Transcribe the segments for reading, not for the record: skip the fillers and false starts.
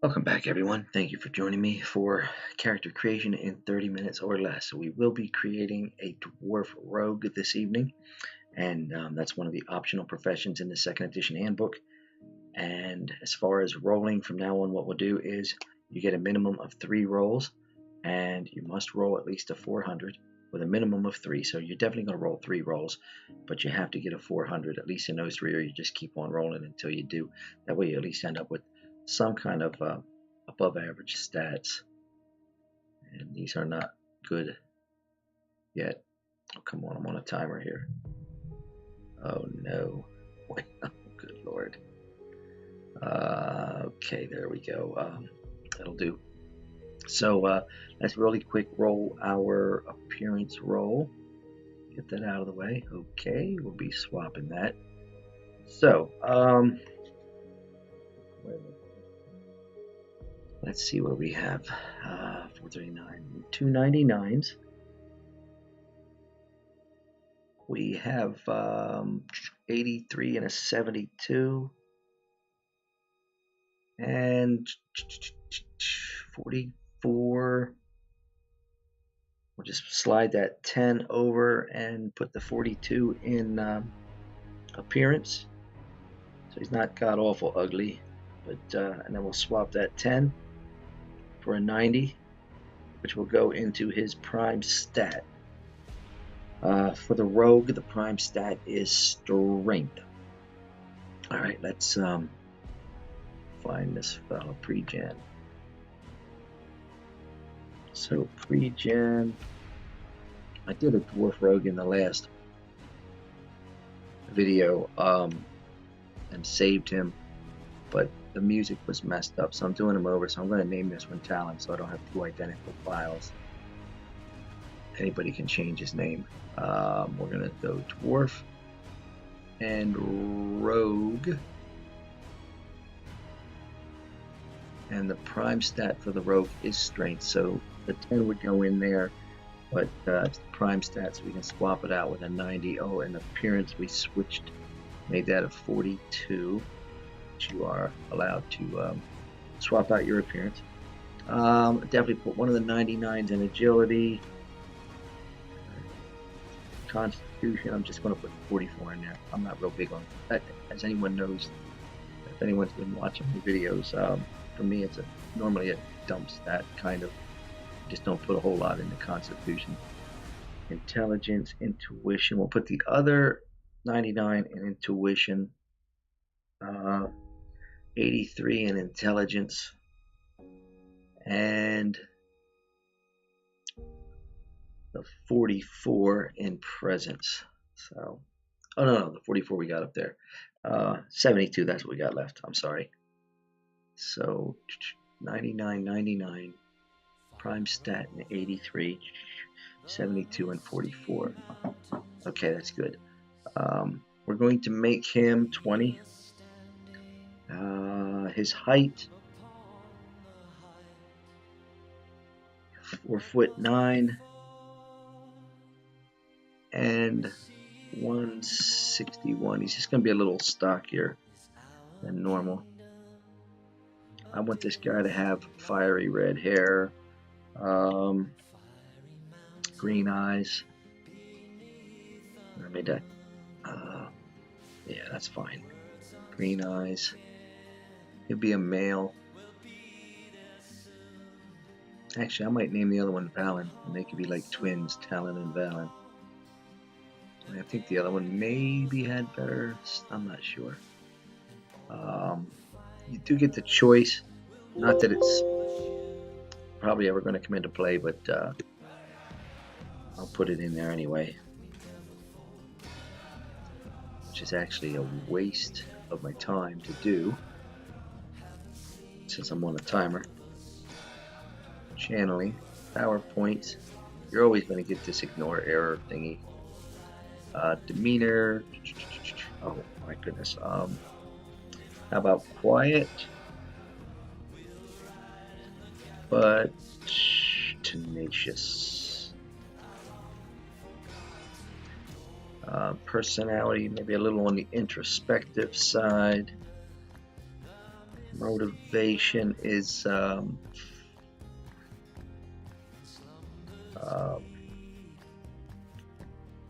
Welcome back, everyone. Thank you for joining me for character creation in 30 minutes or less. We will be creating a dwarf rogue this evening, and that's one of the optional professions in the second edition handbook. And as far as rolling from now on, what we'll do is you get a minimum of 3 rolls, and you must roll at least a 400 with a minimum of 3. So you're definitely going to roll 3 rolls, but you have to get a 400 at least in those 3, or you just keep on rolling until you do. That way you at least end up with some kind of above average stats, and these are not good yet. Oh, come on, I'm on a timer here. Oh no. Oh, good lord. Okay, there we go. That'll do. So let's really quick roll our appearance roll. Get that out of the way. Okay, we'll be swapping that. So, let's see what we have. 439, 299s. We have 83 and a 72. And 44. We'll just slide that 10 over and put the 42 in appearance. So he's not god awful ugly, but and then we'll swap that 10 for a 90, which will go into his prime stat. For the rogue, the prime stat is strength. All right, let's find this fellow pre-gen. So pre-gen, I did a dwarf rogue in the last video and saved him, but the music was messed up, so I'm doing him over. So I'm going to name this one Talon, so I don't have 2 identical files. Anybody can change his name. We're going to go dwarf and rogue, and the prime stat for the rogue is strength, so the 10 would go in there, but it's the prime stat, so we can swap it out with a 90. Oh, and appearance, we switched, made that a 42, which you are allowed to swap out your appearance. Definitely put one of the 99s in agility. Constitution, I'm just going to put 44 in there. I'm not real big on that. As anyone knows, if anyone's been watching the videos, for me it's normally a dump stat kind of. Just don't put a whole lot into Constitution. Intelligence, intuition. We'll put the other 99 in intuition. 83 in intelligence. And the 44 in presence. So, oh no, the 44 we got up there. 72, that's what we got left. I'm sorry. So 99, 99, prime stat in 83, 72, and 44. Okay, that's good. We're going to make him 20. His height, 4'9", and 161. He's just going to be a little stockier than normal. I want this guy to have fiery red hair, green eyes. I made that. Yeah, that's fine. Green eyes. He'll be a male. Actually, I might name the other one Valen, and they could be like twins, Talon and Valen. I think the other one maybe had better. I'm not sure. You do get the choice. Not that it's probably ever going to come into play, but I'll put it in there anyway. Which is actually a waste of my time to do, since I'm on a timer. Channeling, PowerPoint. You're always going to get this ignore error thingy. Demeanor. Oh my goodness. How about quiet, but tenacious? Personality, maybe a little on the introspective side. Motivation is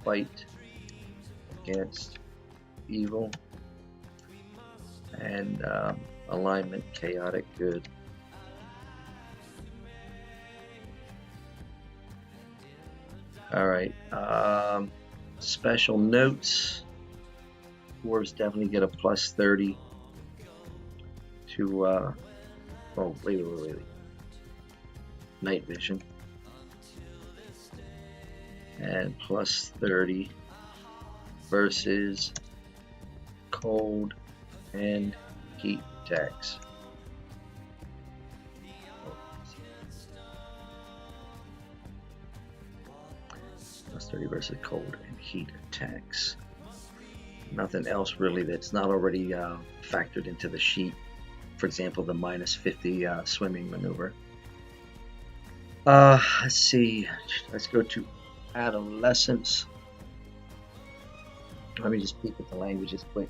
fight against evil, and alignment, chaotic good. All right. Special notes. Dwarves definitely get a plus 30 to. Oh, wait. Night vision. And plus 30 versus cold and heat attacks. Plus 30 versus cold and heat attacks. Nothing else really that's not already factored into the sheet. For example, the minus 50 swimming maneuver. Let's see. Let's go to adolescence. Let me just peek at the languages quick.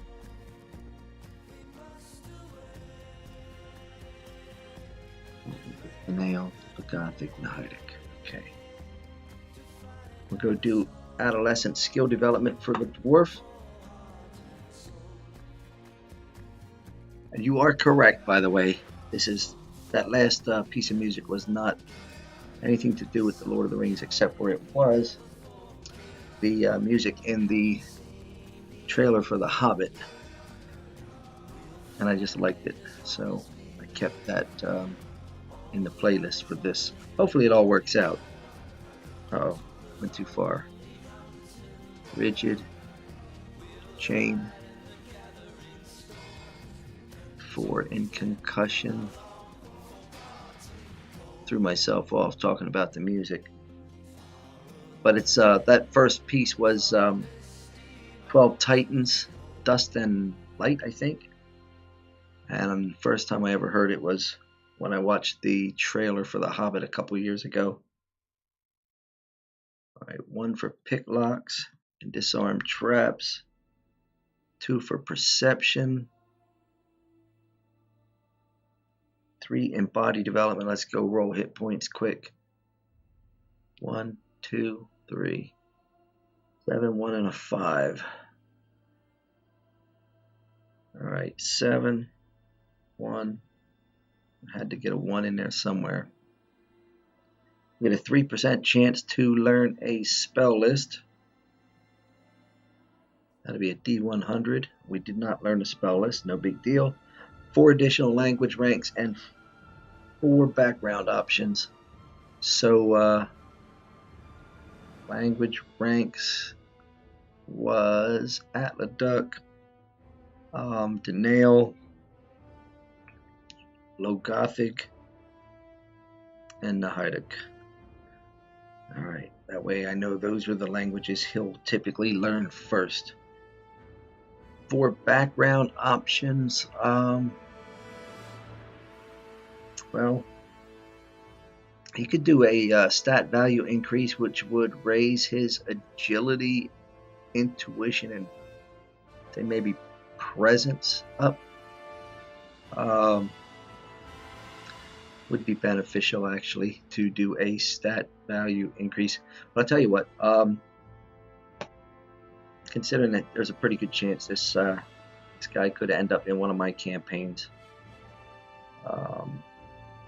Nail, Gothic, Nahidek. Okay. We'll go do adolescent skill development for the dwarf. And you are correct, by the way. That last piece of music was not anything to do with the Lord of the Rings, except for it was the music in the trailer for The Hobbit, and I just liked it, so I kept that in the playlist for this. Hopefully it all works out. Oh, went too far. Rigid, chain, 4 in concussion. Threw myself off talking about the music, but it's that first piece was 12 Titans, Dust and Light, I think. And the first time I ever heard it was when I watched the trailer for The Hobbit a couple years ago. All right, 1 for pick locks and disarm traps, 2 for perception, 3 in body development. Let's go roll hit points quick. 1, 2, 3, 7, 1, and a 5. All right, 7, 1. Had to get a 1 in there somewhere. We get a 3% chance to learn a spell list. That'll be a D100. We did not learn a spell list, no big deal. 4 additional language ranks and 4 background options. So language ranks was Atladuk, Danail, Low Gothic, and Nahidek. Alright, that way I know those are the languages he'll typically learn first. For background options, well, he could do a stat value increase, which would raise his agility, intuition, and say maybe presence up. Would be beneficial actually to do a stat value increase. But I'll tell you what, considering that there's a pretty good chance this guy could end up in one of my campaigns,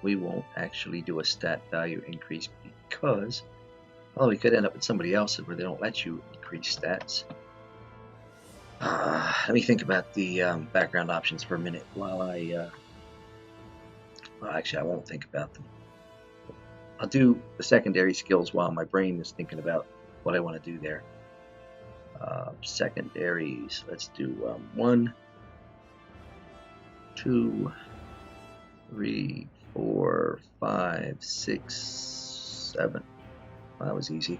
we won't actually do a stat value increase because, well, we could end up in somebody else's where they don't let you increase stats. Let me think about the background options for a minute while well, actually, I won't think about them. I'll do the secondary skills while my brain is thinking about what I want to do there. Secondaries, let's do 1, 2, 3, 4, 5, 6, 7. Well, that was easy.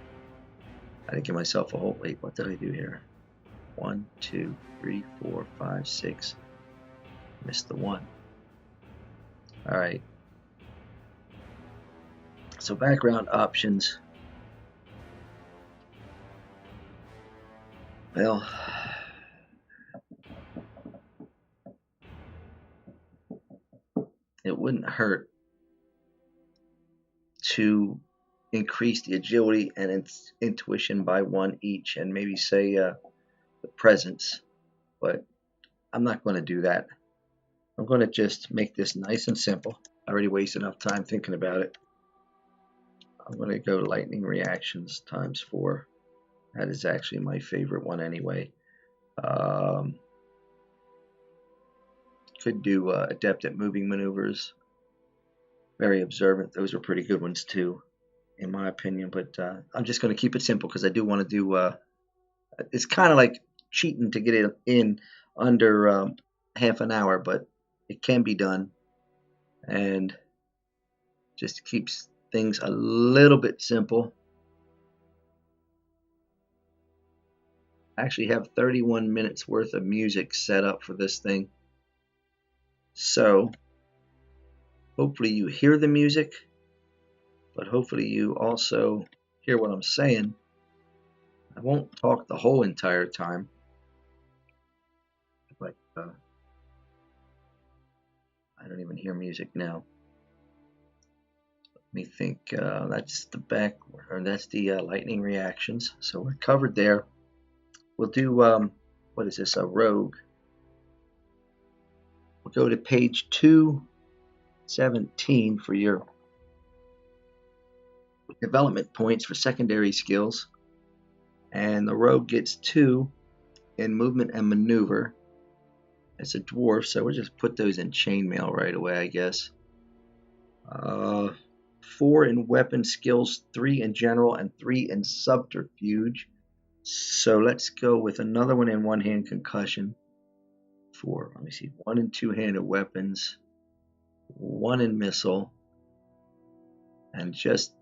I didn't give myself a whole. Wait, what did I do here? 1, 2, 3, 4, 5, 6. Missed the 1. All right. So background options. Well, it wouldn't hurt to increase the agility and intuition by 1 each, and maybe say the presence. But I'm not going to do that. I'm going to just make this nice and simple. I already wasted enough time thinking about it. I'm going to go lightning reactions times 4. That is actually my favorite one anyway. Could do adept at moving maneuvers. Very observant. Those are pretty good ones too, in my opinion. But I'm just going to keep it simple because I do want to do. It's kind of like cheating to get it in under half an hour, but it can be done, and just keeps things a little bit simple. I actually have 31 minutes worth of music set up for this thing. So hopefully you hear the music, but hopefully you also hear what I'm saying. I won't talk the whole entire time, but I don't even hear music now. Let me think. That's the lightning reactions. So we're covered there. We'll do what is this? A rogue. We'll go to page 217 for your development points for secondary skills, and the rogue gets 2 in movement and maneuver. It's a dwarf, so we'll just put those in chainmail right away, I guess. 4 in weapon skills, 3 in general, and 3 in subterfuge. So let's go with another one in one-hand concussion. 4, let me see, 1 in two-handed weapons, 1 in missile, and just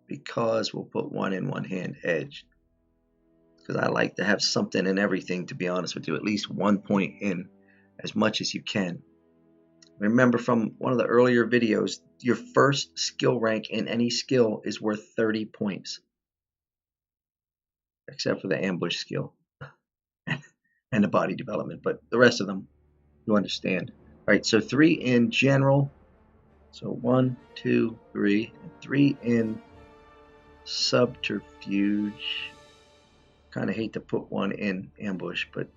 because we'll put 1 in one-hand edge. Because I like to have something in everything, to be honest with you, at least 1 point in as much as you can. Remember from one of the earlier videos, your first skill rank in any skill is worth 30 points. Except for the ambush skill and the body development, but the rest of them, you understand. All right, so 3 in general. So 1, 2, 3, and 3 in subterfuge. Kind of hate to put 1 in ambush, but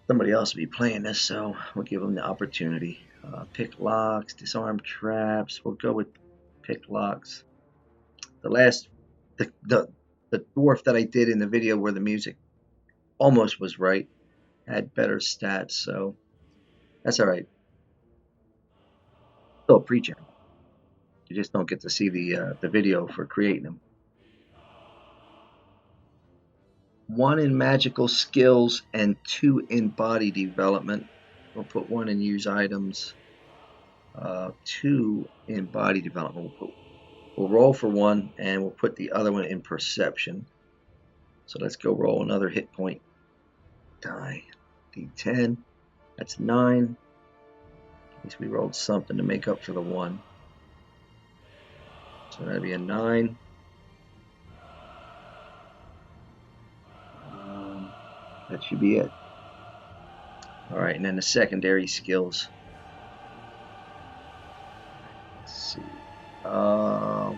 somebody else will be playing this, so we'll give them the opportunity. Pick locks, disarm traps. We'll go with pick locks. The dwarf that I did in the video where the music almost was right had better stats, so that's all right. Still a pre-gen. You just don't get to see the video for creating them. 1 in magical skills and 2 in body development. We'll put 1 in use items, 2 in body development. We'll roll for 1, and we'll put the other one in perception. So let's go roll another hit point die. D10. That's 9. At least we rolled something to make up for the 1. So that'd be a 9. That should be it. All right, and then the secondary skills. Let's see. I'll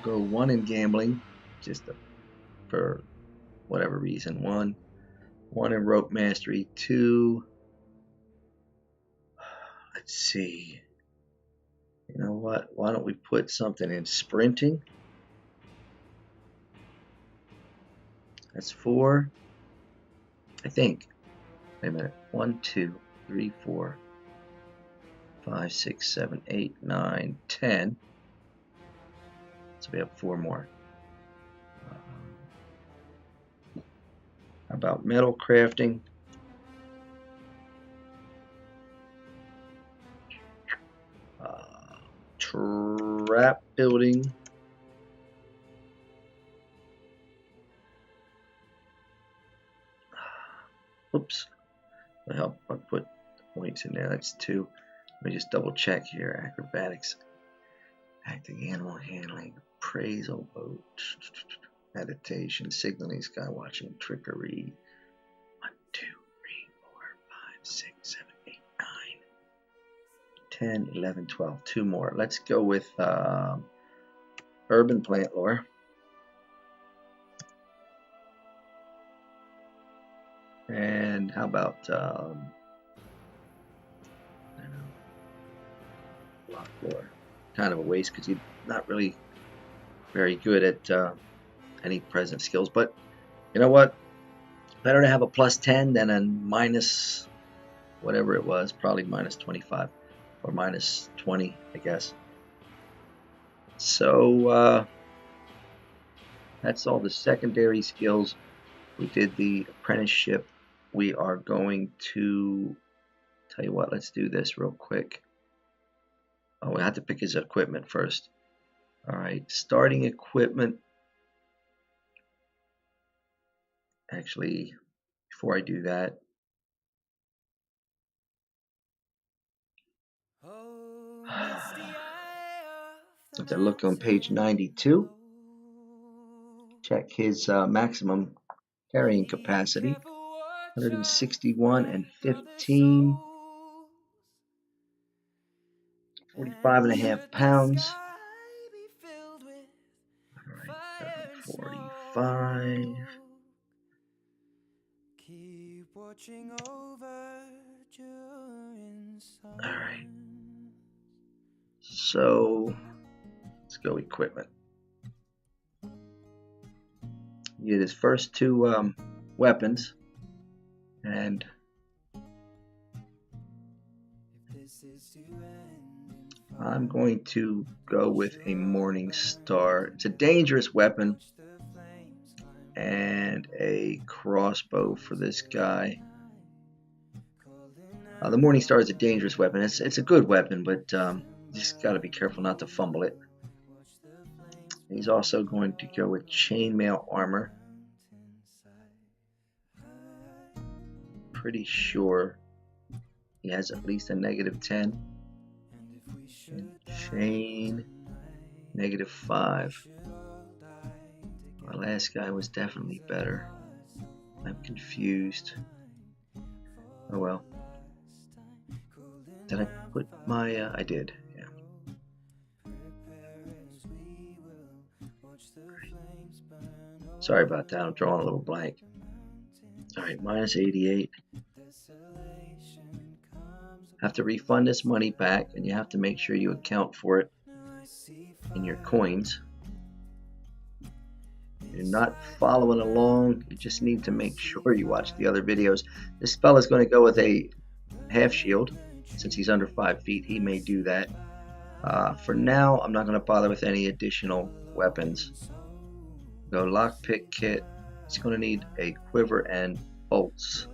go 1 in gambling, just for whatever reason. 1 in rope mastery. 2. Let's see. You know what? Why don't we put something in sprinting? That's 4. I think. Wait a minute. 1, 2, 3, 4, 5, 6, 7, 8, 9, 10. So we have 4 more. How about metal crafting? Trap building. Oops. I'll put the points in there. That's 2. Let me just double check here. Acrobatics, acting animal handling, appraisal, boat, meditation, signaling, sky watching, trickery. 1, 2, 3, 4, 5, 6, 7, 8, 9. 10, 11, 12. 2 more. Let's go with urban plant lore. And how about block lore? Kind of a waste because he's not really very good at any present skills. But you know what? Better to have a plus 10 than a minus whatever it was, probably minus 25 or minus 20, I guess. So that's all the secondary skills. We did the apprenticeship. We are going to tell you what, let's do this real quick. Oh, we have to pick his equipment first. All right, starting equipment. Actually, before I do that, if I look on page 92, check his maximum carrying capacity, 161 and 15, 45.5 pounds. All right, 45. All right. So let's go equipment. You get his first 2 weapons, and I'm going to go with a Morning Star. It's a dangerous weapon and a crossbow for this guy. The Morning Star is a dangerous weapon. It's a good weapon, but you just got to be careful not to fumble it. He's also going to go with chainmail armor. Pretty sure he has at least a -10. And chain, -5. Our last guy was definitely better. I'm confused. Oh well. Did I put my, I did, yeah. Sorry about that, I'm drawing a little blank. Alright, -88. Have to refund this money back, and you have to make sure you account for it in your coins. If you're not following along, you just need to make sure you watch the other videos. This fella's going to go with a half shield. Since he's under 5 feet, he may do that. For now, I'm not going to bother with any additional weapons. Go lockpick kit. He's going to need a quiver and bolts.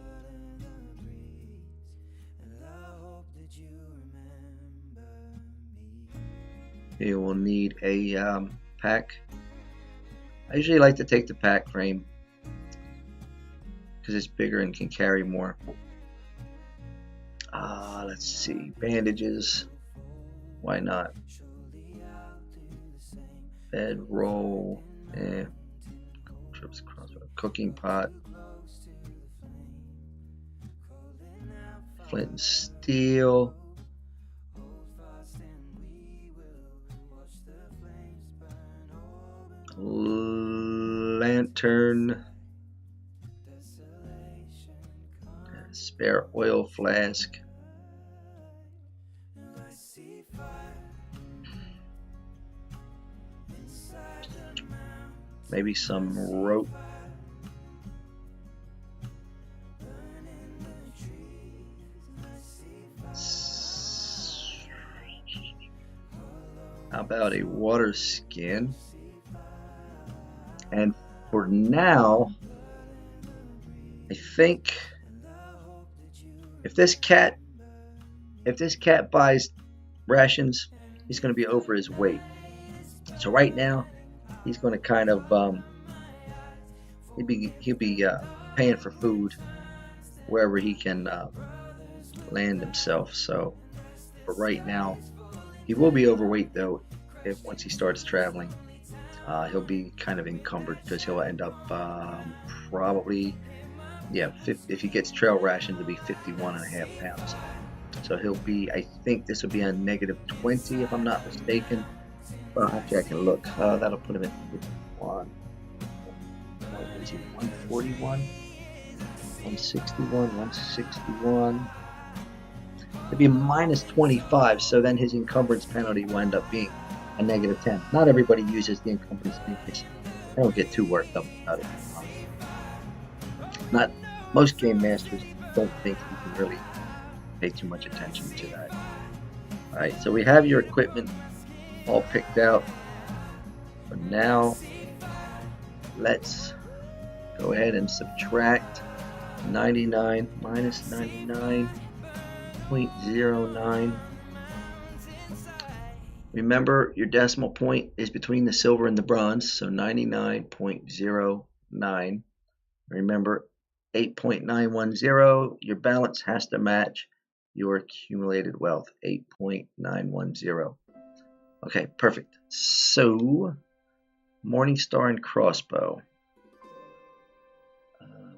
He will need a pack. I usually like to take the pack frame because it's bigger and can carry more. Let's see, bandages. Why not? Bedroll. Trips crossbow. Cooking pot. Flint and steel. Lantern. Spare oil flask. Maybe some rope. How about a water skin? And for now, I think if this cat buys rations, he's going to be over his weight. So right now, he's going to kind of he'll be paying for food wherever he can land himself. So for right now, he will be overweight though. If once he starts traveling, he'll be kind of encumbered because he'll end up probably, yeah, if he gets trail rations, it'll be 51.5 pounds. So he'll be, I think this will be a -20 if I'm not mistaken. Well, actually I can look. That'll put him at 51. 141, 161, 161. It'd be -25, so then his encumbrance penalty will end up being a -10. Not everybody uses the encumbrance penalty. I don't get too worked up about it. Not most game masters don't think you can really pay too much attention to that. Alright, so we have your equipment all picked out. But now let's go ahead and subtract 99 minus 99.09. Remember, your decimal point is between the silver and the bronze, so 99.09. Remember, 8.910, your balance has to match your accumulated wealth, 8.910. Okay, perfect. So, Morningstar and Crossbow.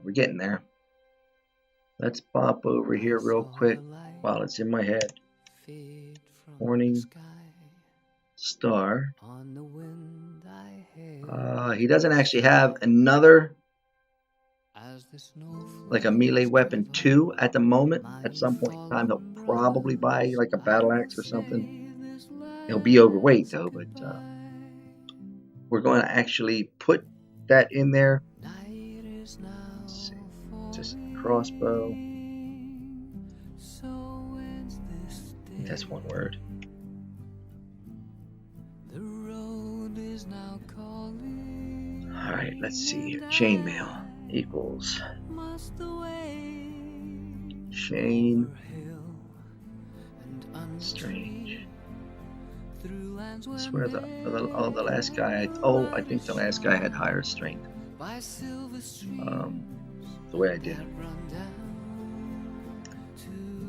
We're getting there. Let's pop over here real quick while it's in my head. Morningstar. He doesn't actually have another, like a melee weapon 2 at the moment. At some point in time, he'll probably buy like a battle axe or something. He'll be overweight though, but we're going to actually put that in there. Let's see. Just crossbow. That's one word. Alright, let's see here. Chainmail equals chain strange. I swear the last guy, I think the last guy had higher strength. The way I did it.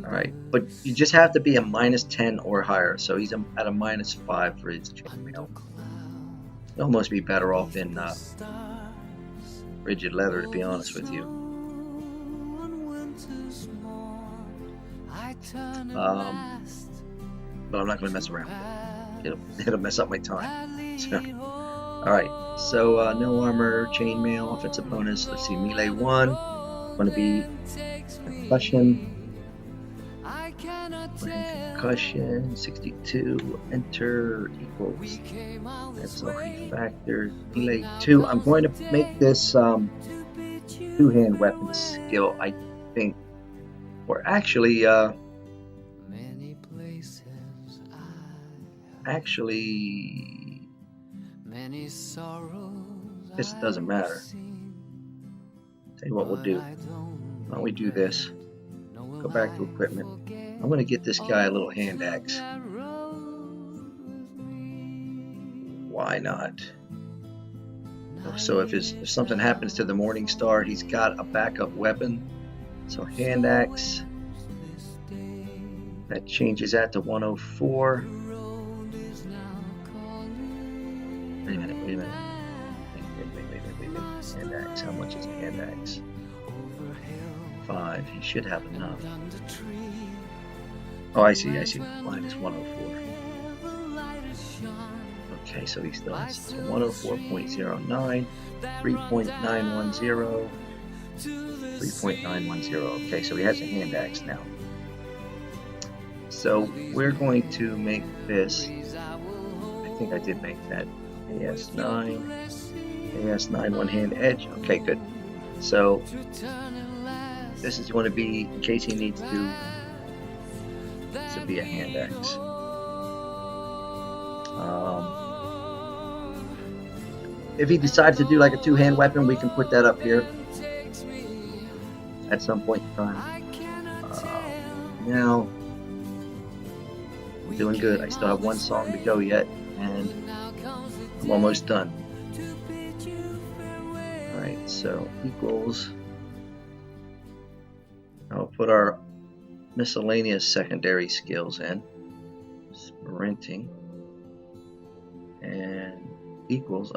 Alright, but you just have to be a -10 or higher, so he's at a -5 for his chainmail. You'd almost be better off in rigid leather, to be honest with you. But I'm not going to mess around. It'll mess up my time. So, alright, so no armor, chainmail, offensive bonus. Let's see, melee 1. Going to be concussion. Concussion, 62, enter equals. That's all three factors. Melee 2. I'm going to make this two-hand weapon skill, I think. Or actually, this doesn't matter. Tell you what we'll do. Why don't we do this? Go back to equipment. I'm going to get this guy a little hand axe. Why not? So if something happens to the Morningstar, he's got a backup weapon. So hand axe. That changes that to 104. Wait a minute. Wait. Hand axe. How much is a hand axe? 5. He should have enough. Oh, I see. Minus 104. Okay, so he still has 104.09, 3.910, 3.910. Okay, so he has a hand axe now. So we're going to make this. I think I did make that AS9, one hand edge. Okay, good. So this is going to be, in case he needs to be a hand axe. If he decides to do like a two-hand weapon, we can put that up here at some point in time. Now, I'm doing good. I still have one song to go yet, and I'm almost done. Alright, so equals. I'll put our miscellaneous secondary skills in. Sprinting. And equals,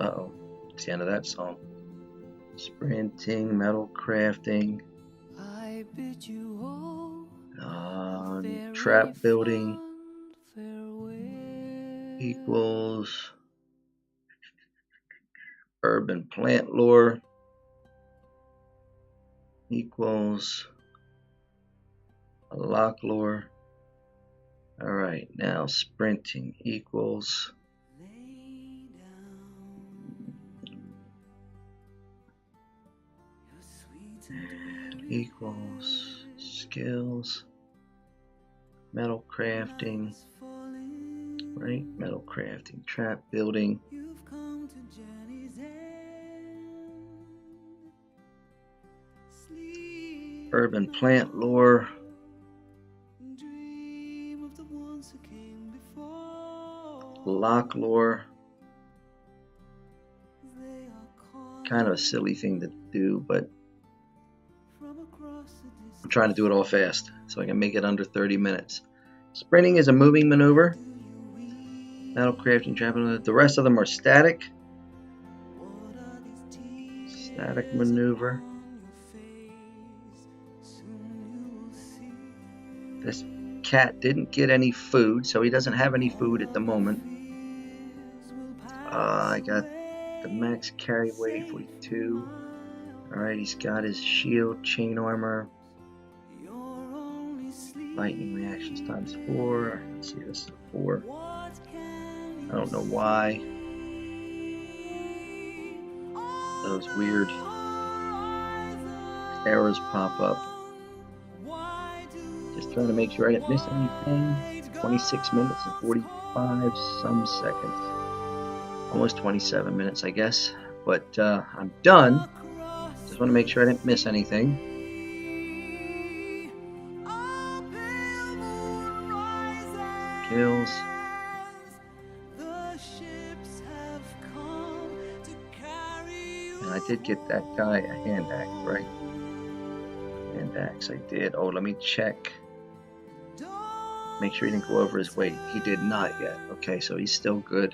it's the end of that song. Sprinting, metal crafting. I bid you all trap building equals urban plant lore equals a lock lore. All right, now sprinting equals skills, metal crafting, right? Metal crafting, trap building. Urban plant lore. Lock lore. Kind of a silly thing to do, but I'm trying to do it all fast so I can make it under 30 minutes. Sprinting is a moving maneuver. Metal crafting, trapping. The rest of them are static. Static maneuver. This cat didn't get any food, so he doesn't have any food at the moment. I got the max carry weight, 42. Alright, he's got his shield, chain armor, lightning reactions times 4. Let's see, this is 4. I don't know why those weird errors pop up. Just trying to make sure I didn't miss anything. 26 minutes and 45 some seconds. Almost 27 minutes, I guess. But I'm done. Just want to make sure I didn't miss anything. Kills. And I did get that guy a hand axe, right? Hand axe, I did. Oh, let me check. Make sure he didn't go over his weight. He did not yet. Okay, so he's still good.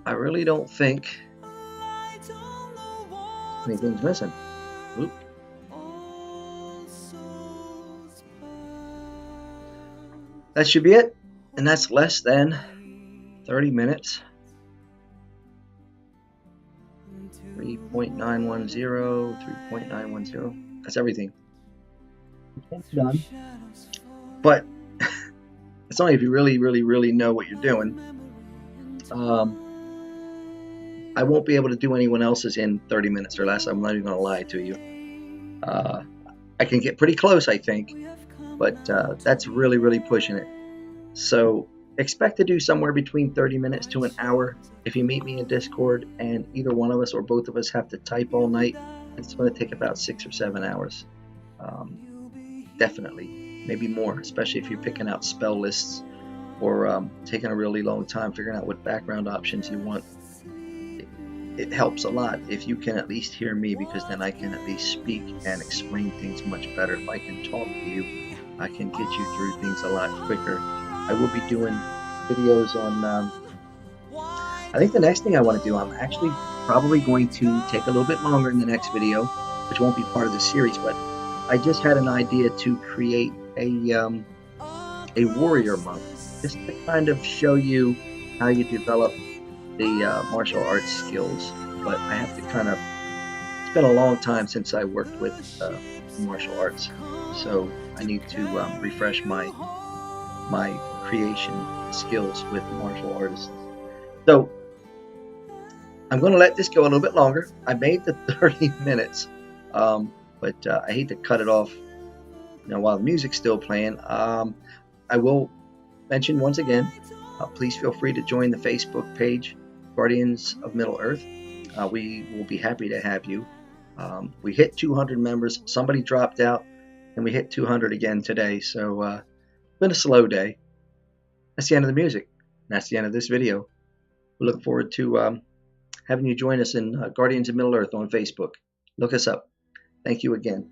I really don't think anything's missing. Oop. That should be it. And that's less than 30 minutes. 3.910, 3.910. That's everything. It's done. But it's only if you really know what you're doing. I won't be able to do anyone else's in 30 minutes or less. I'm not even going to lie to you. I can get pretty close, I think, but that's really pushing it. So expect to do somewhere between 30 minutes to an hour. If you meet me in Discord and either one of us or both of us have to type all night, it's going to take about 6 or 7 hours. Definitely, maybe more, especially if you're picking out spell lists or taking a really long time figuring out what background options you want. It helps a lot if you can at least hear me, because then I can at least speak and explain things much better. If I can talk to you, I can get you through things a lot quicker. I will be doing videos on, I think the next thing I want to do, I'm actually probably going to take a little bit longer in the next video, which won't be part of the series, but I just had an idea to create a warrior monk, just to kind of show you how you develop the martial arts skills. But I have to kind of, it's been a long time since I worked with martial arts, so I need to refresh my creation skills with martial artists. So I'm going to let this go a little bit longer. I made the 30 minutes, but I hate to cut it off while the music's still playing. I will mention once again, please feel free to join the Facebook page, Guardians of Middle-earth. We will be happy to have you. We hit 200 members. Somebody dropped out, and we hit 200 again today. So it's been a slow day. That's the end of the music. That's the end of this video. We look forward to having you join us in Guardians of Middle-earth on Facebook. Look us up. Thank you again.